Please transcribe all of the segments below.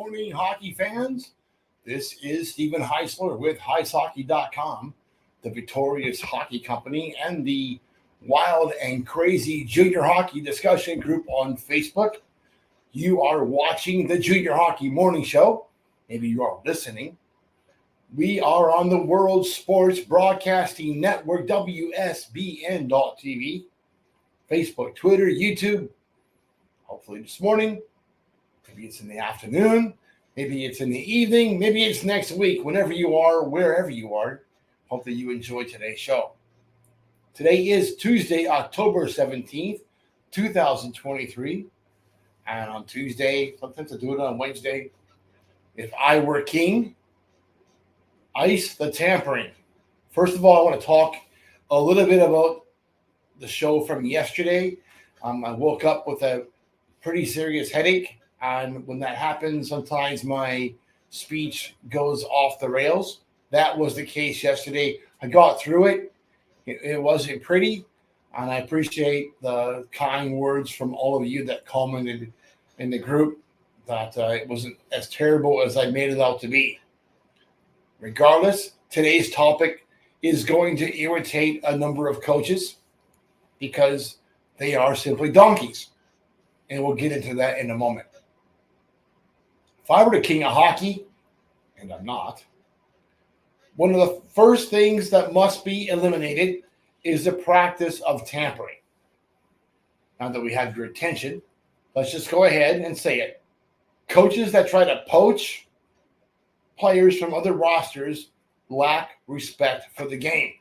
morning, hockey fans. This is Stephen Heisler with HeisHockey.com, the Victorious Hockey Company, and the Wild and Crazy Junior Hockey Discussion Group on Facebook. You are watching the Junior Hockey Morning Show. Maybe you are listening. We are on the World Sports Broadcasting Network, WSBN.TV, Facebook, Twitter, YouTube. Hopefully this morning. Maybe it's in the afternoon. Maybe it's in the evening. Maybe it's next week. Whenever you are, wherever you are. Hope that you enjoy today's show. Today is Tuesday, October 17th, 2023. And on Tuesday, sometimes I do it on Wednesday. If I were king, ice the tampering. First of all, I want to talk a little bit about the show from yesterday. I woke up with a pretty serious headache. And when that happens, sometimes my speech goes off the rails. That was the case yesterday. I got through it. It wasn't pretty. And I appreciate the kind words from all of you that commented in the group that it wasn't as terrible as I made it out to be. Regardless, today's topic is going to irritate a number of coaches because they are simply donkeys. And we'll get into that in a moment. If I were the king of hockey, and I'm not, one of the first things that must be eliminated is the practice of tampering. Now that we have your attention, let's just go ahead and say it. Coaches that try to poach players from other rosters lack respect for the game.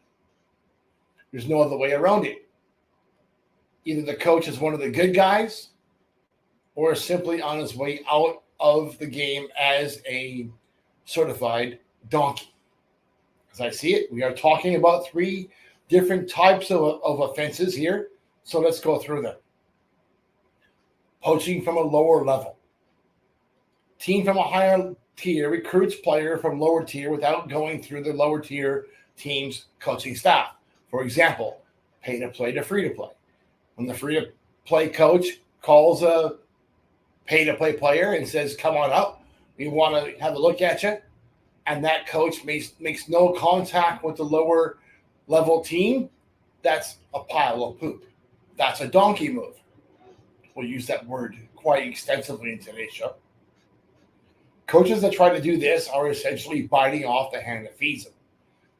There's no other way around it. Either the coach is one of the good guys or is simply on his way out of the game as a certified donkey. As I see it, we are talking about three different types of offenses here. So let's go through them. Poaching from a lower level. Team from a higher tier recruits player from lower tier without going through the lower tier team's coaching staff. For example, pay to play to free to play. When the free to play coach calls a pay-to-play player and says, come on up, we want to have a look at you, and that coach makes no contact with the lower level team, that's a pile of poop. That's a donkey move. We'll use that word quite extensively in today's show. Coaches that try to do this are essentially biting off the hand that feeds them.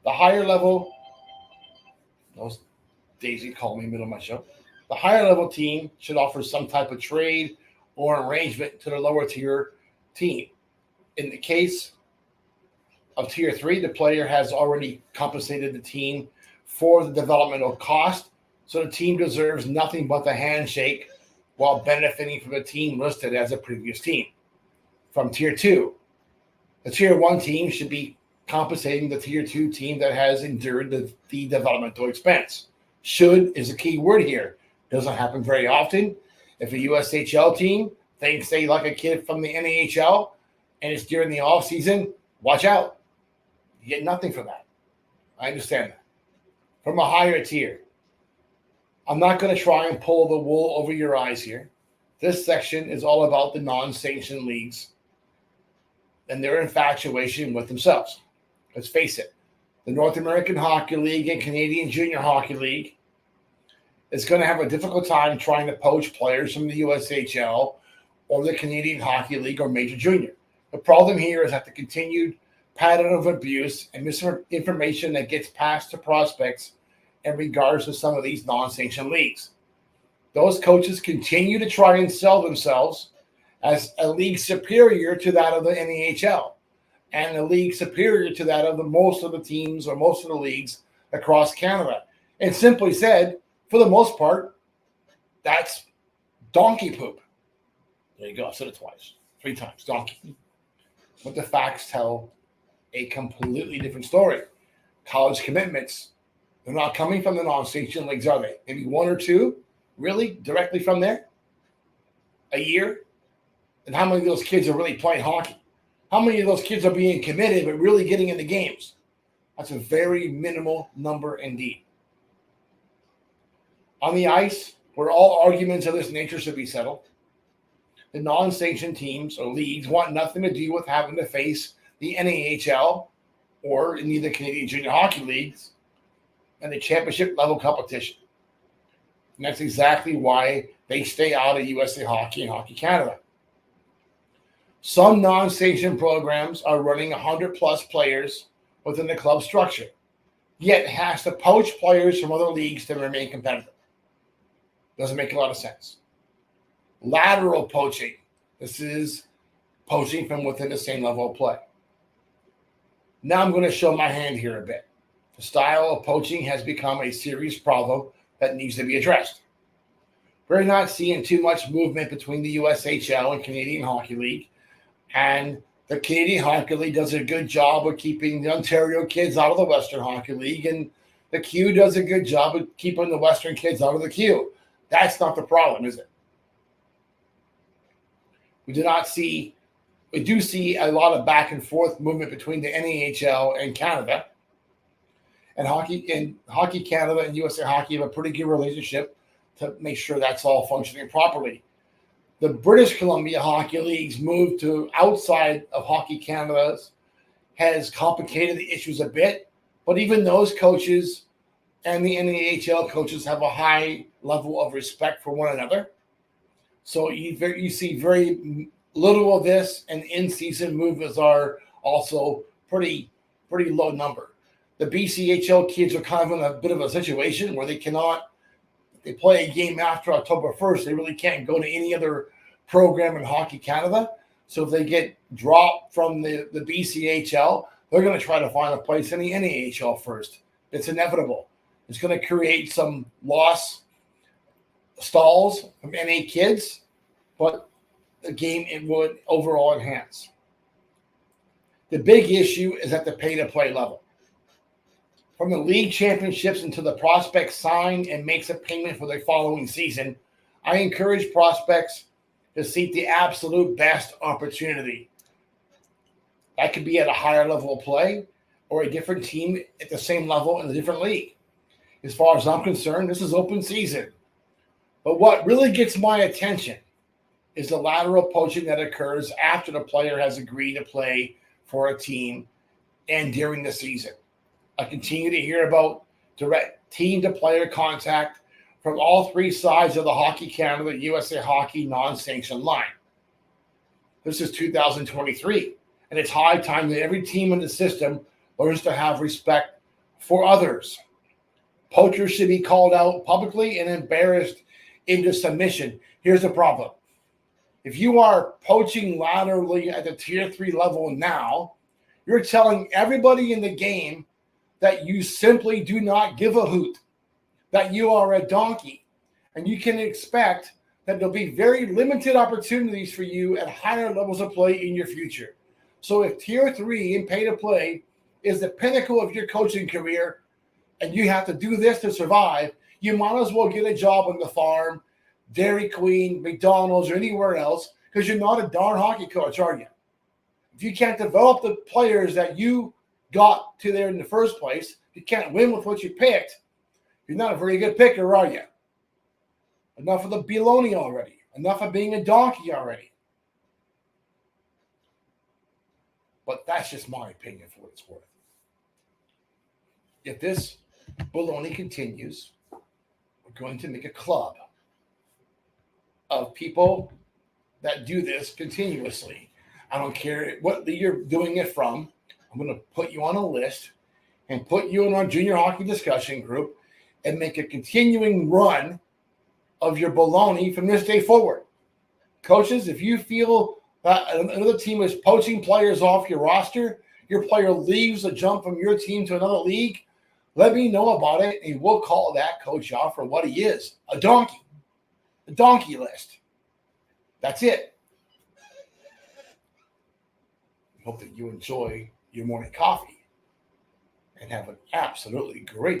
The higher level, those Daisy called me in the middle of my show, the higher level team should offer some type of trade or arrangement to the lower tier team. In the case of tier 3, the player has already compensated the team for the developmental cost, so the team deserves nothing but the handshake while benefiting from the team listed as a previous team. From tier 2, the tier 1 team should be compensating the tier 2 team that has endured the developmental expense. Should is a key word here. Doesn't happen very often. If a USHL team thinks they like a kid from the NHL and it's during the offseason, watch out. You get nothing for that. I understand that. From a higher tier, I'm not going to try and pull the wool over your eyes here. This section is all about the non-sanctioned leagues and their infatuation with themselves. Let's face it. The North American Hockey League and Canadian Junior Hockey League is going to have a difficult time trying to poach players from the USHL or the Canadian Hockey League or Major Junior. The problem here is that the continued pattern of abuse and misinformation that gets passed to prospects in regards to some of these non-sanctioned leagues. Those coaches continue to try and sell themselves as a league superior to that of the NAHL and a league superior to that of most of the teams or most of the leagues across Canada. And simply said, for the most part, that's donkey poop. There you go. I said it twice, 3 times, donkey. But the facts tell a completely different story. College commitments, they're not coming from the non-sanctioned leagues, are they? Maybe 1 or 2, really, directly from there? A year? And how many of those kids are really playing hockey? How many of those kids are being committed but really getting into games? That's a very minimal number indeed. On the ice, where all arguments of this nature should be settled, the non-sanctioned teams or leagues want nothing to do with having to face the NAHL or any of the Canadian Junior Hockey Leagues and the championship level competition. And that's exactly why they stay out of USA Hockey and Hockey Canada. Some non-sanctioned programs are running 100-plus players within the club structure, yet has to poach players from other leagues to remain competitive. Doesn't make a lot of sense. Lateral poaching. This is poaching from within the same level of play. Now I'm going to show my hand here a bit. The style of poaching has become a serious problem that needs to be addressed. We're not seeing too much movement between the USHL and Canadian Hockey League, and the Canadian Hockey League does a good job of keeping the Ontario kids out of the Western Hockey League, and the Q does a good job of keeping the Western kids out of the Q. That's not the problem, is it? We do see a lot of back and forth movement between the NAHL and Canada. And Hockey Canada and USA Hockey have a pretty good relationship to make sure that's all functioning properly. The British Columbia Hockey League's move to outside of Hockey Canada has complicated the issues a bit, but even those coaches and the NAHL coaches have a high level of respect for one another. So you see very little of this, and in-season movements are also pretty low number. The BCHL kids are kind of in a bit of a situation where they play a game after October 1st. They really can't go to any other program in Hockey Canada. So if they get dropped from the BCHL, they're going to try to find a place in the NAHL first. It's inevitable. It's going to create some loss stalls from NA kids, but the game it would overall enhance. The big issue is at the pay-to-play level. From the league championships until the prospect signs and makes a payment for the following season, I encourage prospects to seek the absolute best opportunity. That could be at a higher level of play or a different team at the same level in a different league. As far as I'm concerned, this is open season. But what really gets my attention is the lateral poaching that occurs after the player has agreed to play for a team and during the season. I continue to hear about direct team-to-player contact from all three sides of the Hockey Canada, USA Hockey non-sanctioned line. This is 2023, and it's high time that every team in the system learns to have respect for others. Poachers should be called out publicly and embarrassed into submission. Here's the problem. If you are poaching laterally at the Tier 3 level now, you're telling everybody in the game that you simply do not give a hoot, that you are a donkey, and you can expect that there'll be very limited opportunities for you at higher levels of play in your future. So if Tier 3 in pay-to-play is the pinnacle of your coaching career, and you have to do this to survive, you might as well get a job on the farm, Dairy Queen, McDonald's, or anywhere else, because you're not a darn hockey coach, are you? If you can't develop the players that you got to there in the first place, you can't win with what you picked, you're not a very good picker, are you? Enough of the baloney already. Enough of being a donkey already. But that's just my opinion for what it's worth. If this baloney continues, we're going to make a club of people that do this continuously. I don't care what league you're doing it from. I'm going to put you on a list and put you in our junior hockey discussion group and make a continuing run of your baloney from this day forward. Coaches, if you feel that another team is poaching players off your roster, your player leaves a jump from your team to another league, let me know about it, and we'll call that coach out for what he is, a donkey. A donkey list. That's it. Hope that you enjoy your morning coffee and have an absolutely great